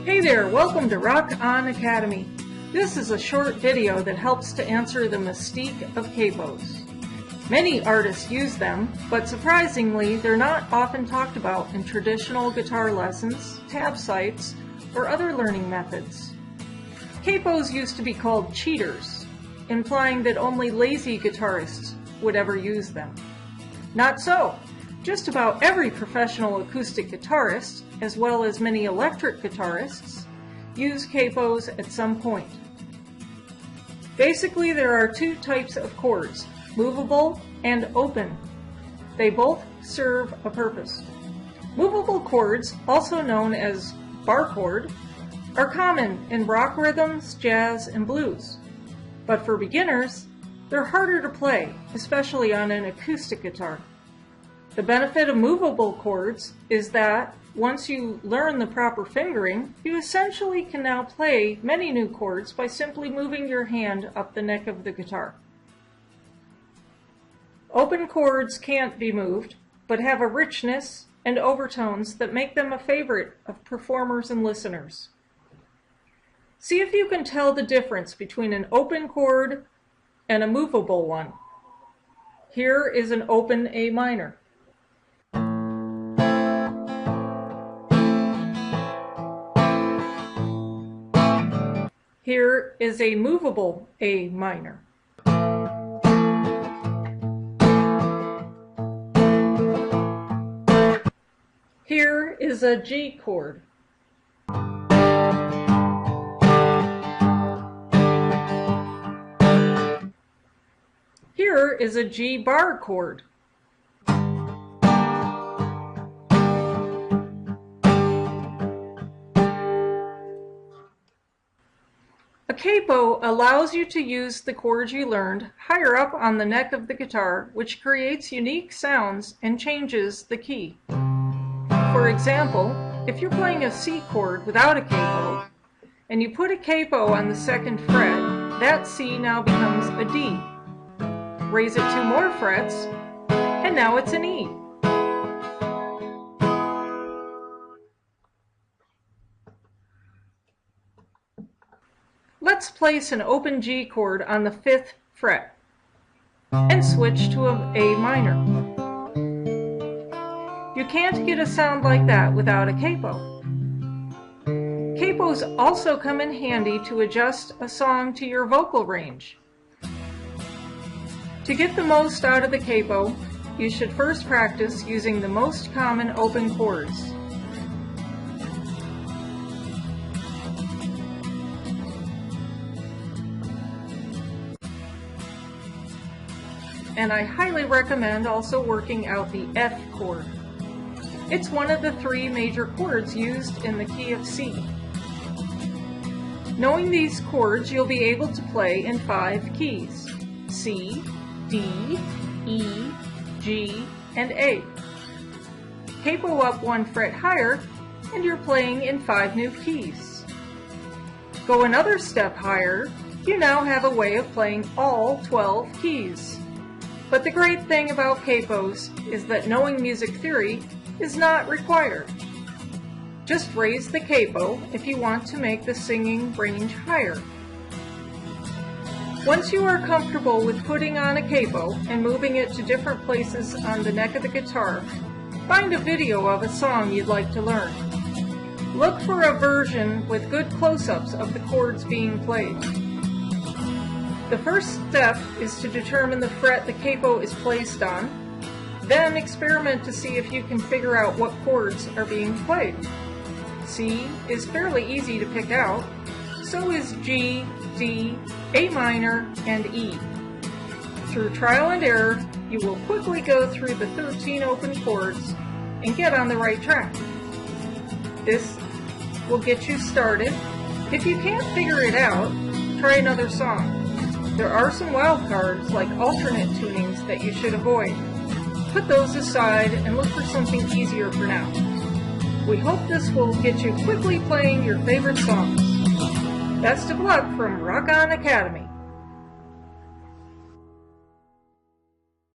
Hey there, welcome to Rock On Academy. This is a short video that helps to answer the mystique of capos. Many artists use them, but surprisingly, they're not often talked about in traditional guitar lessons, tab sites, or other learning methods. Capos used to be called cheaters, implying that only lazy guitarists would ever use them. Not so. Just about every professional acoustic guitarist, as well as many electric guitarists, use capos at some point. Basically, there are two types of chords, movable and open. They both serve a purpose. Movable chords, also known as bar chord, are common in rock rhythms, jazz, and blues. But for beginners, they're harder to play, especially on an acoustic guitar. The benefit of movable chords is that once you learn the proper fingering, you essentially can now play many new chords by simply moving your hand up the neck of the guitar. Open chords can't be moved, but have a richness and overtones that make them a favorite of performers and listeners. See if you can tell the difference between an open chord and a movable one. Here is an open A minor. Here is a movable A minor. Here is a G chord. Here is a G bar chord. A capo allows you to use the chords you learned higher up on the neck of the guitar, which creates unique sounds and changes the key. For example, if you're playing a C chord without a capo, and you put a capo on the second fret, that C now becomes a D. Raise it 2 more frets, and now it's an E. Let's place an open G chord on the 5th fret and switch to an A minor. You can't get a sound like that without a capo. Capos also come in handy to adjust a song to your vocal range. To get the most out of the capo, you should first practice using the most common open chords. And I highly recommend also working out the F chord. It's one of the 3 major chords used in the key of C. Knowing these chords, you'll be able to play in 5 keys: C, D, E, G, and A. Capo up 1 fret higher, and you're playing in 5 new keys. Go another step higher, you now have a way of playing all 12 keys. But the great thing about capos is that knowing music theory is not required. Just raise the capo if you want to make the singing range higher. Once you are comfortable with putting on a capo and moving it to different places on the neck of the guitar, find a video of a song you'd like to learn. Look for a version with good close-ups of the chords being played. The first step is to determine the fret the capo is placed on, then experiment to see if you can figure out what chords are being played. C is fairly easy to pick out, so is G, D, A minor, and E. Through trial and error, you will quickly go through the 13 open chords and get on the right track. This will get you started. If you can't figure it out, try another song. There are some wild cards like alternate tunings that you should avoid. Put those aside and look for something easier for now. We hope this will get you quickly playing your favorite songs. Best of luck from Rock On Academy.